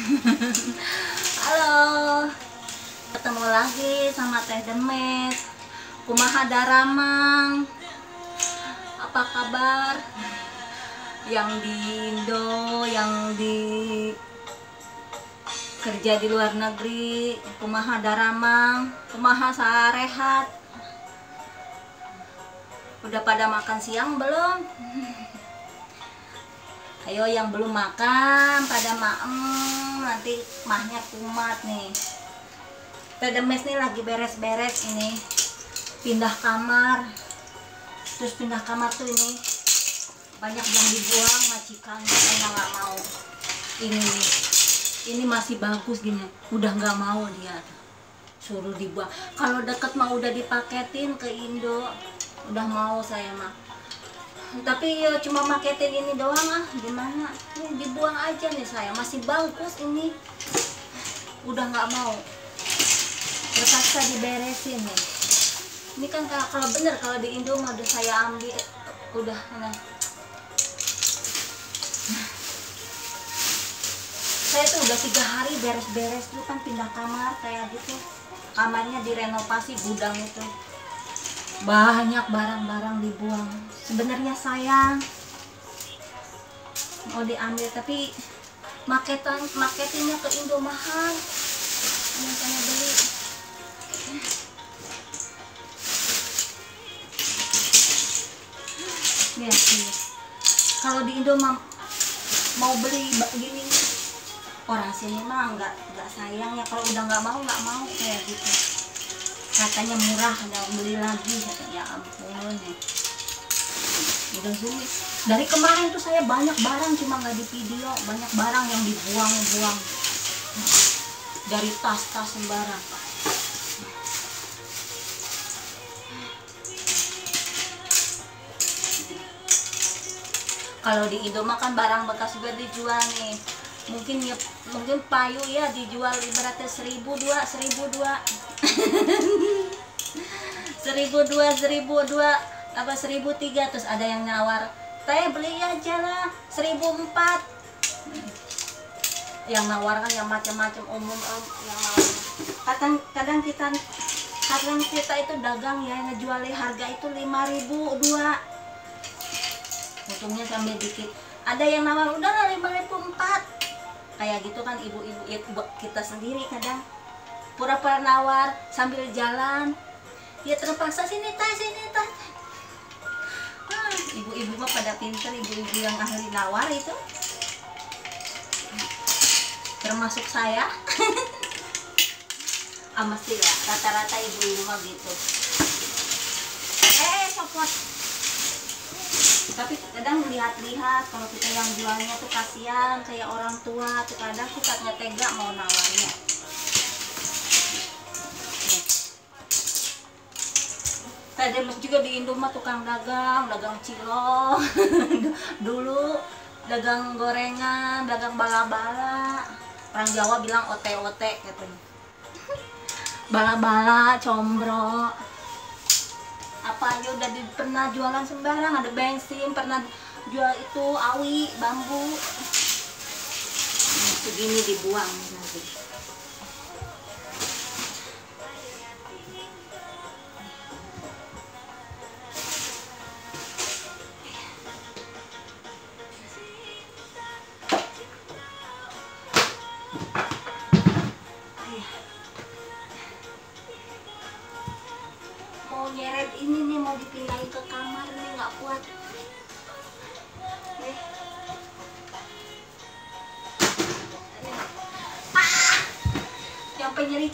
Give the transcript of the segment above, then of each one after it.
Halo, ketemu lagi sama Teh Demes. Kumaha daramang? Apa kabar? Yang di Indo, yang di kerja di luar negeri, kumaha daramang? Kumaha sarehat? Udah pada makan siang belum? Ayo yang belum makan pada maem, nanti mahnya kumat nih. Teh Demes nih lagi beres-beres ini, pindah kamar. Terus pindah kamar tuh ini banyak yang dibuang, majikan katanya nggak mau. Ini masih bagus gini, udah nggak mau dia, suruh dibuang. Kalau deket mah udah dipaketin ke Indo, udah mau saya mah. Tapi ya cuma maketin ini doang ah, gimana? Ini dibuang aja nih, saya masih bagus ini, udah nggak mau, terpaksa diberesin nih. Ini kan kalau bener kalau di Indo mah udah saya ambil, udah nah. Saya tuh udah 3 hari beres-beres tuh kan, pindah kamar kayak gitu, kamarnya direnovasi, gudang itu banyak barang-barang dibuang. Sebenarnya sayang mau diambil, tapi maketinnya ke Indo mahal, makanya beli. Lihat sih, kalau di Indo mau beli gini, orang sini mah nggak sayang ya, kalau udah nggak mau kayak gitu. Katanya murah, ada beli lagi, katanya. Ya ampun ya. Udah sulit. Dari kemarin tuh saya banyak barang, cuma nggak di video, banyak barang yang dibuang-buang. Dari tas-tas sembarang. Kalau di Indo mah kan barang bekas juga dijual nih. Mungkin payu ya dijual ibaratnya 1.000 dua 1.002 apa 1.003, terus ada yang nawar, teh beli aja lah 1.004. Yang nawar kan yang macam-macam, umum yang nawar. Kadang kita itu dagang ya, ngejualin harga itu 5.000 dua, untungnya sambil dikit. Ada yang nawar udah lah 5.004 kayak gitu kan. Ibu-ibu kita sendiri kadang pura-pura nawar sambil jalan, dia terpaksa sini teh. Ibu-ibu mah pada pinter, ibu-ibu yang ahli nawar itu termasuk saya. Mesti lah, rata-rata ibu-ibu mah gitu. Copot. Tapi kadang lihat-lihat, kalau kita yang jualnya tuh kasihan, kayak orang tua tuh kadang kita nggak tega mau nawarnya. Tadi juga di Indo mah tukang dagang cilok. Dulu dagang gorengan, dagang bala-bala. Orang Jawa bilang ote-ote katanya. Bala-bala, combro. Apa aja udah pernah jualan sembarang, ada bensin, pernah jual itu awi, bambu. Segini dibuang nanti. Mau nyeret ini nih, mau dipindahin ke kamar nih, nggak kuat nih. Sampai nyeri.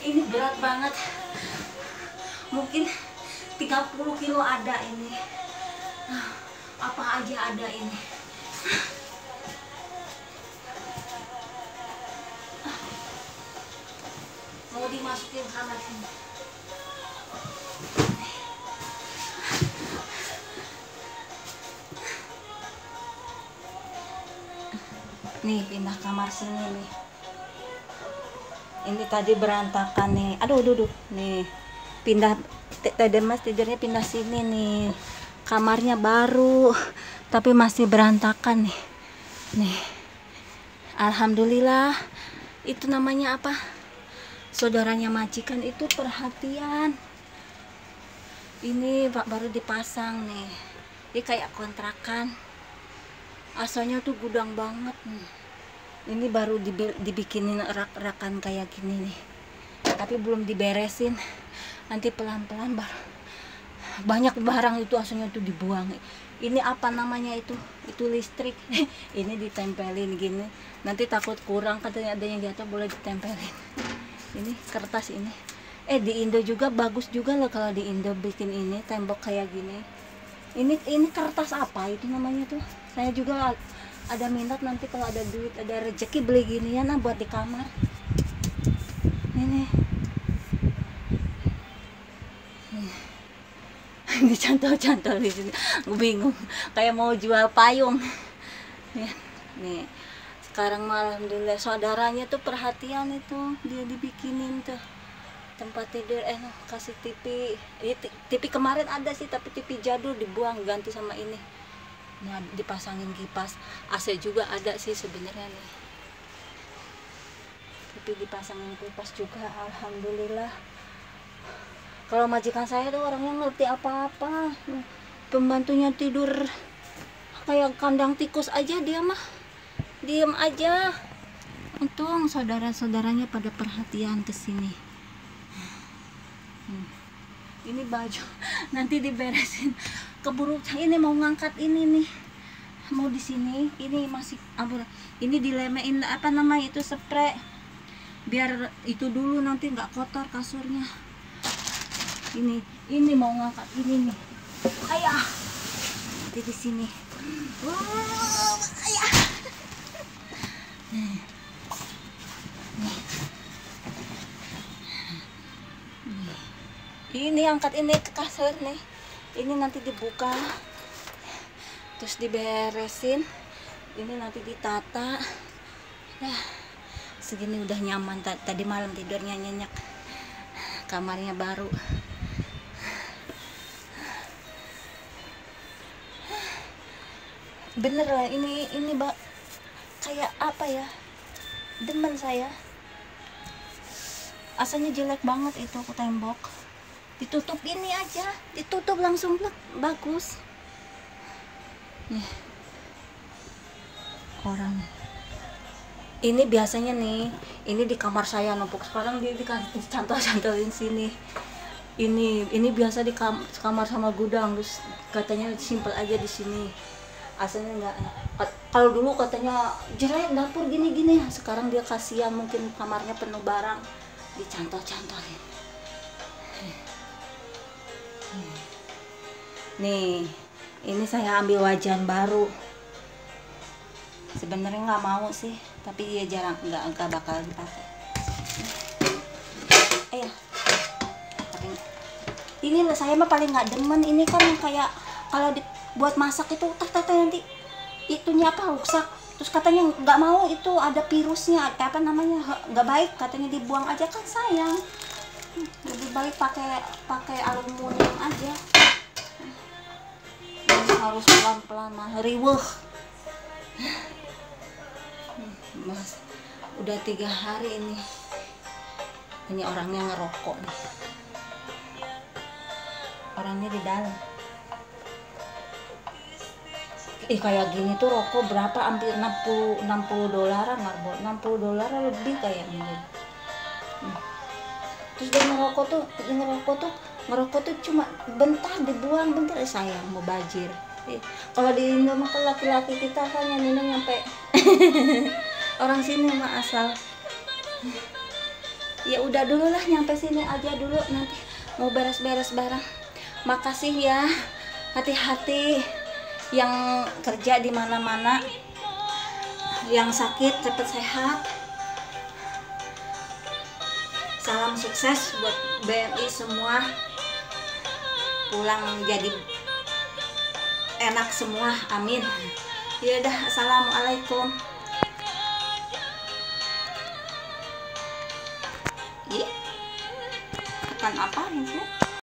Ini berat banget, mungkin 30 kilo ada ini. Apa aja ada ini. Mau dimasukin kamar sini. Nih pindah kamar sini nih. Ini tadi berantakan nih. Aduh, nih. pindah, tadi Mas tidurnya pindah sini nih. Kamarnya baru tapi masih berantakan nih. Nih. Alhamdulillah. Itu namanya apa? Saudaranya majikan itu perhatian. Ini baru dipasang nih. Ini kayak kontrakan. Asalnya tuh gudang banget nih. Ini baru dibikinin rak-rakan kayak gini nih. Tapi belum diberesin. Nanti pelan-pelan baru banyak barang itu asalnya tuh dibuang. Ini apa namanya itu listrik. Ini ditempelin gini, nanti takut kurang, katanya ada yang di atas boleh ditempelin. Ini kertas ini di Indo juga bagus juga loh kalau di Indo bikin ini tembok kayak gini. Ini kertas apa itu namanya tuh, saya juga ada minat nanti kalau ada duit ada rezeki beli ginian buat di kamar. Ini dicantol-cantol di sini, gue bingung kayak mau jual payung. Nih sekarang alhamdulillah saudaranya tuh perhatian, itu dia dibikinin tuh tempat tidur, kasih TV. TV kemarin ada sih tapi TV jadul dibuang ganti sama ini. Nah dipasangin kipas, AC juga ada sih sebenarnya nih, tapi dipasangin kipas juga alhamdulillah. Kalau majikan saya tuh orangnya ngerti apa-apa, pembantunya tidur kayak kandang tikus aja, dia mah diem aja. Untung saudara-saudaranya pada perhatian ke sini. Ini baju nanti diberesin, keburu ini mau ngangkat ini nih, mau di sini ini masih ini dilemein apa namanya itu spray biar itu dulu nanti nggak kotor kasurnya. Ini mau ngangkat ini nih, ayah di sini. Ayah. Ini angkat ini ke kasur nih, ini nanti dibuka terus diberesin, ini nanti ditata. Nah segini udah nyaman. Tadi malam tidurnya nyenyak, kamarnya baru. Bener lah, ini kayak apa ya, demen saya. Asalnya jelek banget itu ke tembok, ditutup ini aja, ditutup langsung bagus. Nih orang ini biasanya nih, ini di kamar saya numpuk, sekarang dia dikasih cantol-cantolin sini. Ini biasa di kamar sama gudang, terus katanya simpel aja di sini. Asalnya enggak, kalau dulu katanya jelek dapur gini-gini, sekarang dia kasihan mungkin kamarnya penuh barang, dicantol-cantolin. Nih ini saya ambil wajan baru, sebenarnya nggak mau sih tapi dia jarang, nggak bakal dipakai. Tapi ini saya mah paling nggak demen ini kan, kayak kalau buat masak itu nanti itunya apa rusak, terus katanya nggak mau, itu ada virusnya apa namanya, nggak baik katanya, dibuang aja kan sayang. Lebih baik pakai aluminium aja. Ini harus pelan-pelan mah riweuh. Mas udah 3 hari ini orangnya ngerokok nih, orangnya di dalam. Kayak gini tuh rokok berapa, hampir $60 marbot, $60 lebih kayaknya. Terus dia ngerokok tuh cuma bentar dibuang, bentar sayang mau bajir. Kalau di Indo mah laki-laki kita kan yang minum nyampe orang sini mah asal. Ya udah dulu lah, nyampe sini aja dulu, nanti mau beres-beres barang. Makasih ya, hati-hati yang kerja di mana-mana, yang sakit cepat sehat. Salam sukses buat BMI semua, pulang jadi enak semua, amin. Ya udah, assalamualaikum. Tekan apa maksudnya?